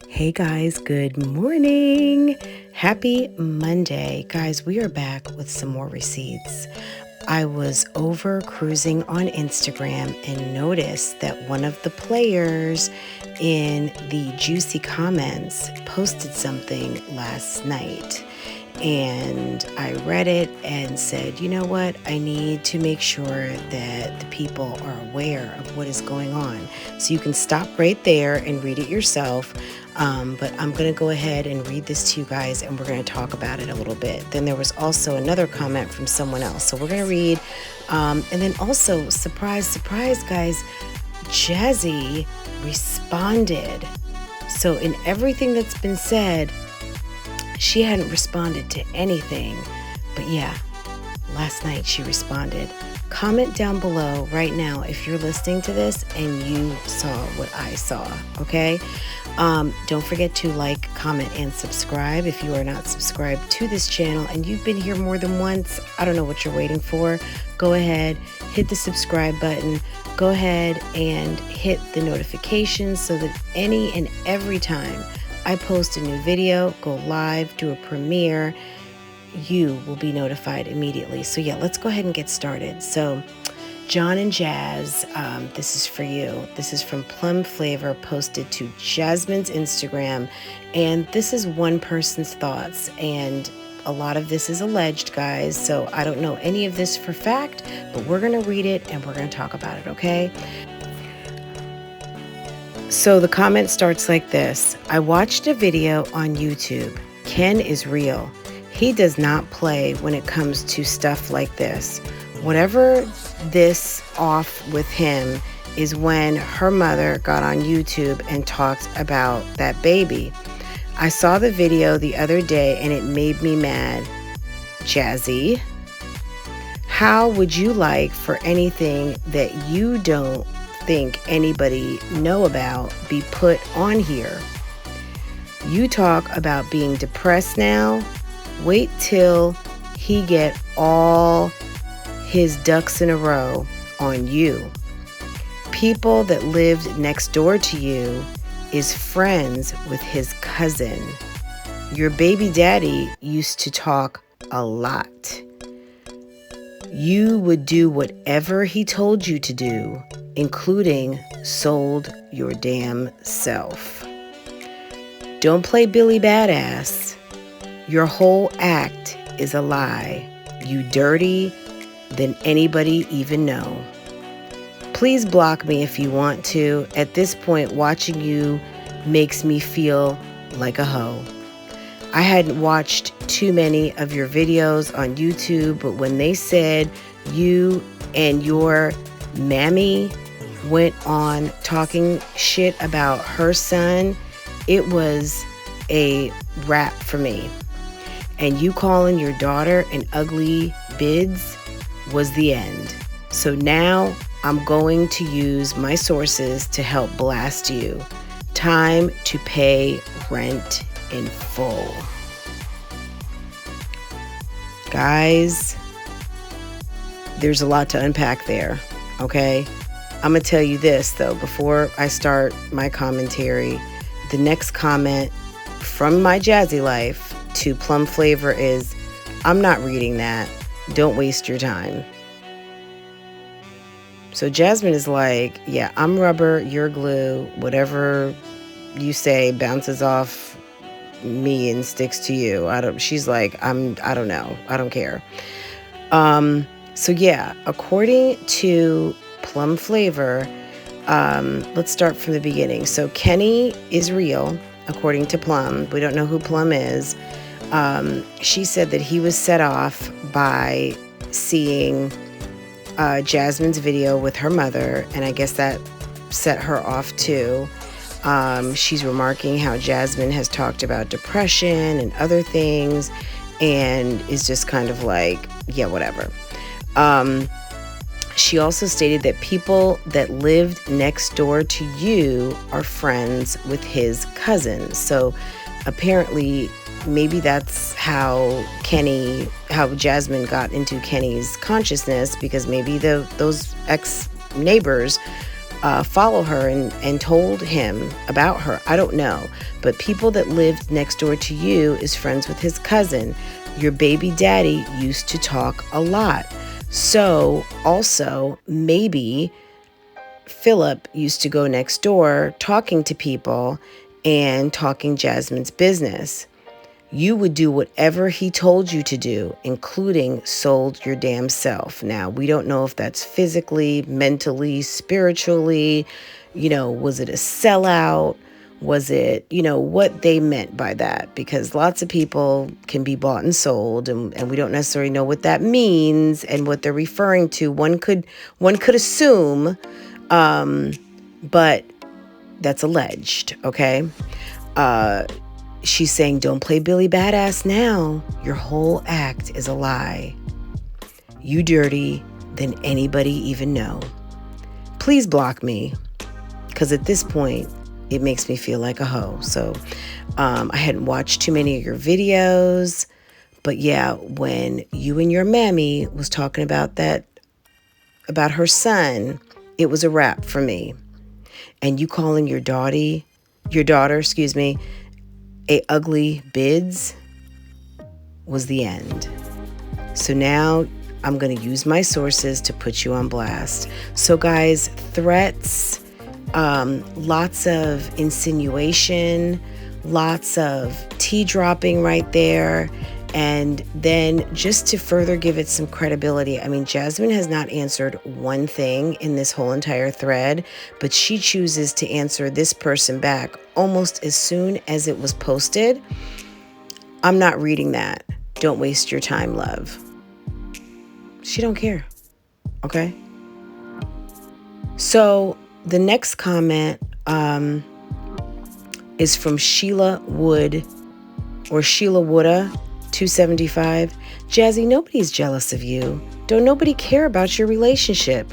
Hey guys, good morning. Happy Monday. Guys, we are back with some more receipts. I was over cruising on Instagram and noticed that one of the players in the juicy comments posted something last night. And I read it and said, you know what? I need to make sure that the people are aware of what is going on. So you can stop right there and read it yourself. But I'm going to go ahead and read this to you guys and we're going to talk about it a little bit. Then there was also another comment from someone else. So we're going to read. And then also, surprise, surprise, guys, Jazzy responded. So in everything that's been said, she hadn't responded to anything, but yeah, last night she responded. Comment down below right now if you're listening to this and you saw what I saw, okay? Don't forget to like, comment, and subscribe if you are not subscribed to this channel and you've been here more than once. I don't know what you're waiting for. Go ahead, hit the subscribe button. Go ahead and hit the notifications so that any and every time I post a new video, go live, do a premiere, you will be notified immediately. So yeah, let's go ahead and get started. So John and Jazz, this is for you. This is from Plum Flavor, posted to Jasmine's Instagram. And this is one person's thoughts. And a lot of this is alleged, guys. So I don't know any of this for fact, but we're going to read it and we're going to talk about it, okay? So the comment starts like this. I watched a video on YouTube. Ken is real. He does not play when it comes to stuff like this. Whatever this off with him is when her mother got on YouTube and talked about that baby. I saw the video the other day and it made me mad. Jazzy, how would you like for anything that you don't think anybody know about be put on here? You talk about being depressed now. Wait till he get all his ducks in a row on you. People that lived next door to you is friends with his cousin. Your baby daddy used to talk a lot. You would do whatever he told you to do, including sold your damn self. Don't play Billy Badass. Your whole act is a lie. You dirty than anybody even know. Please block me if you want to. At this point, watching you makes me feel like a hoe. I hadn't watched too many of your videos on YouTube, but when they said you and your mammy went on talking shit about her son, it was a wrap for me. And you calling your daughter an ugly bids was the end. So now I'm going to use my sources to help blast you. Time to pay rent in full. Guys, there's a lot to unpack there, okay? I'm going to tell you this, though, before I start my commentary. The next comment from my Jazzy life to Plum Flavor is, I'm not reading that. Don't waste your time. So Jasmine is like, yeah, I'm rubber, you're glue. Whatever you say bounces off me and sticks to you. She's like, I don't know. I don't care. So yeah, according to Plum Flavor, let's start from the beginning. So Kenny is real, according to Plum. We don't know who Plum is. She said that he was set off by seeing Jasmine's video with her mother, and I guess that set her off too. She's remarking how Jasmine has talked about depression and other things and is just kind of like, yeah, whatever. She also stated that people that lived next door to you are friends with his cousin. So apparently maybe that's how Jasmine got into Kenny's consciousness, because maybe those ex-neighbors follow her and told him about her. I don't know. But people that lived next door to you is friends with his cousin. Your baby daddy used to talk a lot. So also maybe Philip used to go next door talking to people and talking Jasmine's business. You would do whatever he told you to do, including sold your damn self. Now, we don't know if that's physically, mentally, spiritually, was it a sellout? Was it, what they meant by that? Because lots of people can be bought and sold, and we don't necessarily know what that means and what they're referring to. One could assume, but that's alleged, okay? She's saying, don't play Billy Badass now. Your whole act is a lie. You dirty than anybody even know. Please block me, because at this point, it makes me feel like a hoe. So I hadn't watched too many of your videos. But yeah, when you and your mammy was talking about her son, it was a wrap for me. And you calling your daughter, a ugly bids was the end. So now I'm going to use my sources to put you on blast. So guys, threats, lots of insinuation, lots of tea dropping right there. And then just to further give it some credibility, I mean, Jasmine has not answered one thing in this whole entire thread, but she chooses to answer this person back almost as soon as it was posted. I'm not reading that. Don't waste your time, love. She don't care. Okay? So the next comment is from Sheila Wood, or Sheila Woodda 275. Jazzy, nobody's jealous of you. Don't nobody care about your relationship.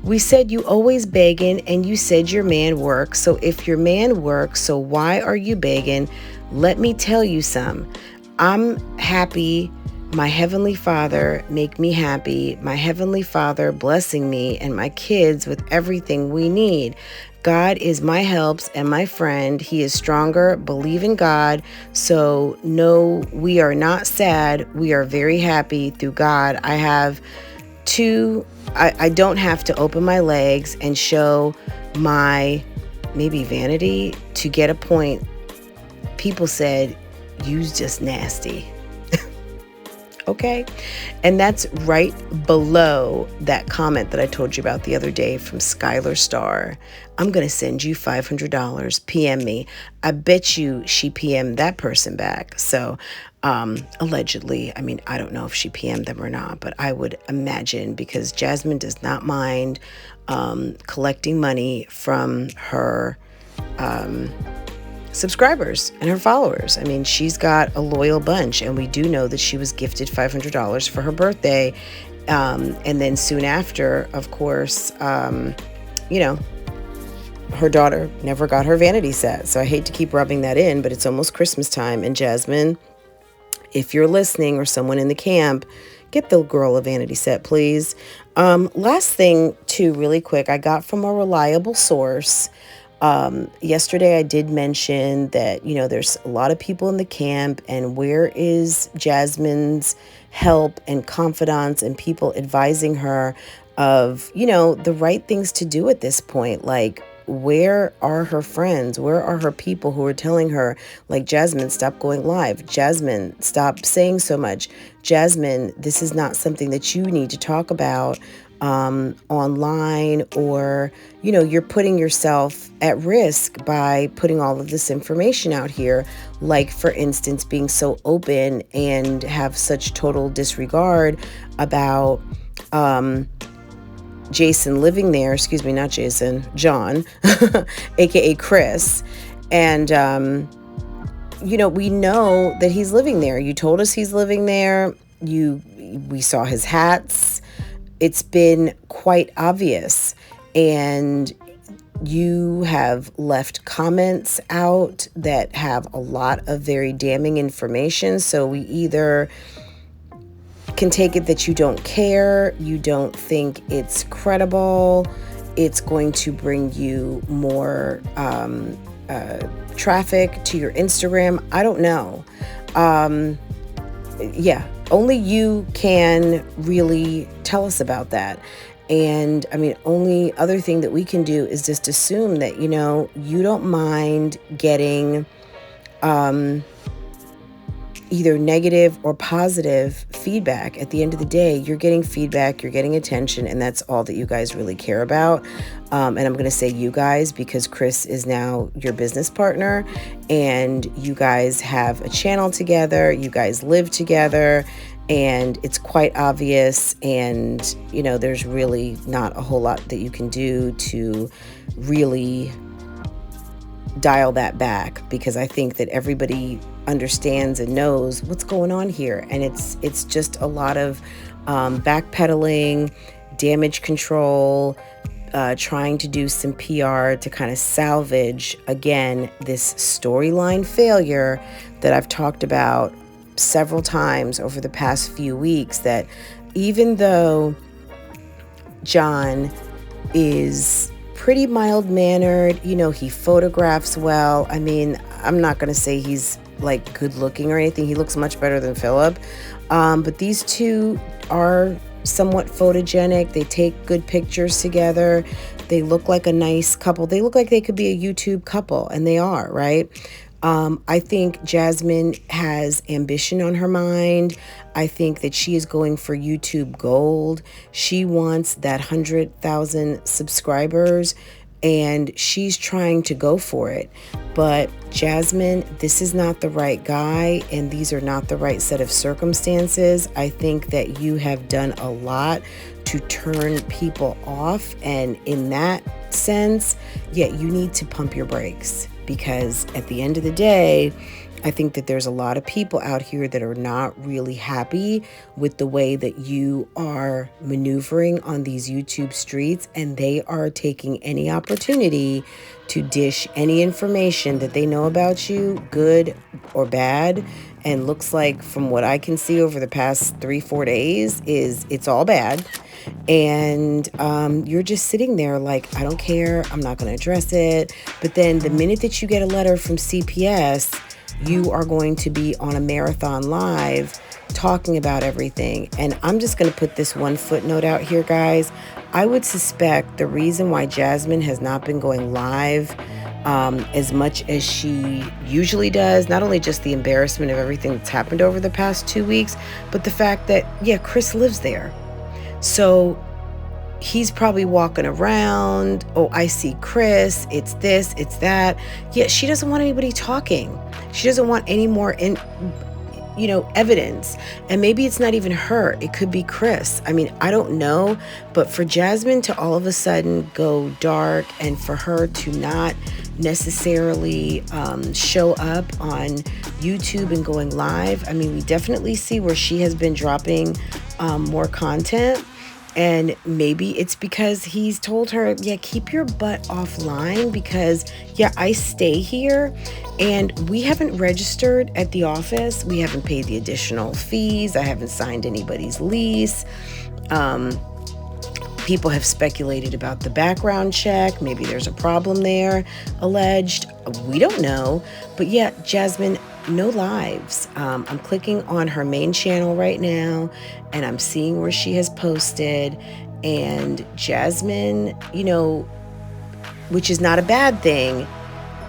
We said you always begging, and you said your man works. So if your man works, so why are you begging? Let me tell you some. I'm happy. My Heavenly Father make me happy. My Heavenly Father blessing me and my kids with everything we need. God is my helps and my friend. He is stronger. Believe in God. So no, we are not sad. We are very happy through God. I have I don't have to open my legs and show my maybe vanity to get a point. People said, you's just nasty. Okay? And that's right below that comment that I told you about the other day from Skylar Starr. I'm going to send you $500. PM me. I bet you she PM'd that person back. So, allegedly, I mean, I don't know if she PM'd them or not, but I would imagine, because Jasmine does not mind collecting money from her subscribers and her followers. I mean, she's got a loyal bunch, and we do know that she was gifted $500 for her birthday. And then soon after, of course, her daughter never got her vanity set. So I hate to keep rubbing that in, but it's almost Christmas time. And Jasmine, if you're listening, or someone in the camp, get the girl a vanity set, please. Last thing, too, really quick, I got from a reliable source. Yesterday I did mention that, there's a lot of people in the camp, and where is Jasmine's help and confidants and people advising her of, the right things to do at this point? Like, where are her friends? Where are her people who are telling her, like, Jasmine, stop going live. Jasmine, stop saying so much. Jasmine, this is not something that you need to talk about online, or you're putting yourself at risk by putting all of this information out here, like, for instance, being so open and have such total disregard about Jason living there, not Jason, John, aka Chris. And we know that he's living there. You told us he's living there. We saw his hats. It's been quite obvious. And you have left comments out that have a lot of very damning information. So we either can take it that you don't care, you don't think it's credible, it's going to bring you more traffic to your Instagram. I don't know. Yeah, only you can really tell us about that. And I mean, only other thing that we can do is just assume that, you know, you don't mind getting either negative or positive feedback. At the end of the day, you're getting feedback, you're getting attention, and that's all that you guys really care about. And I'm going to say you guys because Chris is now your business partner, and you guys have a channel together, you guys live together, and it's quite obvious. And, you know, there's really not a whole lot that you can do to really dial that back, because I think that everybody understands and knows what's going on here, and it's just a lot of backpedaling, damage control, trying to do some PR to kind of salvage again this storyline failure that I've talked about several times over the past few weeks, that even though John is pretty mild-mannered, you know, he photographs well. I mean, I'm not going to say he's like good looking or anything. He looks much better than Philip. But these two are somewhat photogenic. They take good pictures together. They look like a nice couple. They look like they could be a YouTube couple, and they are, right? I think Jasmine has ambition on her mind. I think that she is going for YouTube gold. She wants that 100,000 subscribers, and she's trying to go for it. But Jasmine, this is not the right guy, and these are not the right set of circumstances. I think that you have done a lot to turn people off, and in that sense, yeah, you need to pump your brakes, because at the end of the day, I think that there's a lot of people out here that are not really happy with the way that you are maneuvering on these YouTube streets, and they are taking any opportunity to dish any information that they know about you, good or bad. And looks like, from what I can see over the past 3-4 days, is it's all bad. And you're just sitting there like, I don't care, I'm not going to address it. But then the minute that you get a letter from CPS, you are going to be on a marathon live talking about everything. And I'm just going to put this one footnote out here, guys. I would suspect the reason why Jasmine has not been going live as much as she usually does, not only just the embarrassment of everything that's happened over the past 2 weeks, but the fact that, yeah, Chris lives there. So he's probably walking around, oh, I see Chris, it's this, it's that. Yeah, she doesn't want anybody talking. She doesn't want any more evidence. And maybe it's not even her. It could be Chris. I mean, I don't know. But for Jasmine to all of a sudden go dark, and for her to not necessarily show up on YouTube and going live, I mean, we definitely see where she has been dropping more content. And maybe it's because he's told her, yeah, keep your butt offline, because, yeah, I stay here and we haven't registered at the office. We haven't paid the additional fees. I haven't signed anybody's lease. People have speculated about the background check. Maybe there's a problem there, alleged. We don't know. But yeah, Jasmine, no lives. I'm clicking on her main channel right now, and I'm seeing where she has posted. And Jasmine, you know, which is not a bad thing,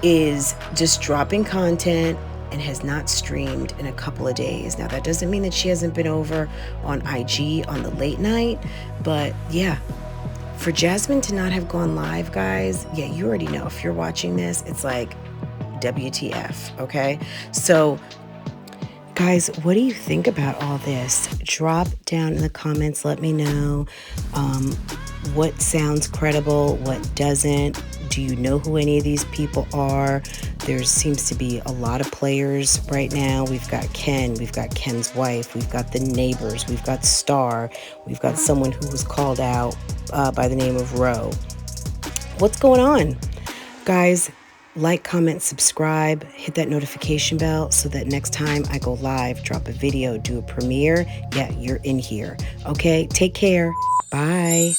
is just dropping content and has not streamed in a couple of days. Now, that doesn't mean that she hasn't been over on IG on the late night, but yeah, for Jasmine to not have gone live, guys, yeah, you already know. If you're watching this, it's like WTF, okay? So, guys, what do you think about all this? Drop down in the comments. Let me know what sounds credible, what doesn't. Do you know who any of these people are? There seems to be a lot of players right now. We've got Ken, we've got Ken's wife, we've got the neighbors, we've got Star, we've got someone who was called out by the name of Ro. What's going on? Guys, like, comment, subscribe, hit that notification bell so that next time I go live, drop a video, do a premiere, yeah, you're in here. Okay, take care. Bye.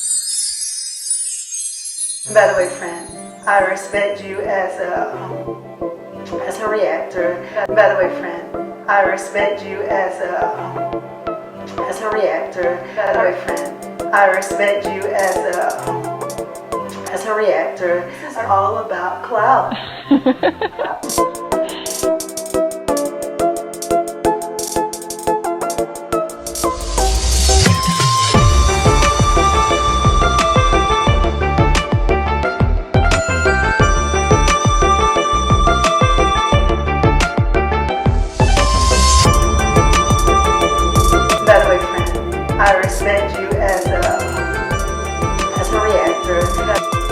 By the way, friend, I respect you as a reactor. By the way, friend, I respect you as a reactor. By the way, friend, I respect you as a reactor. This is all about clout. By the way, friend, I respect you as a reactor.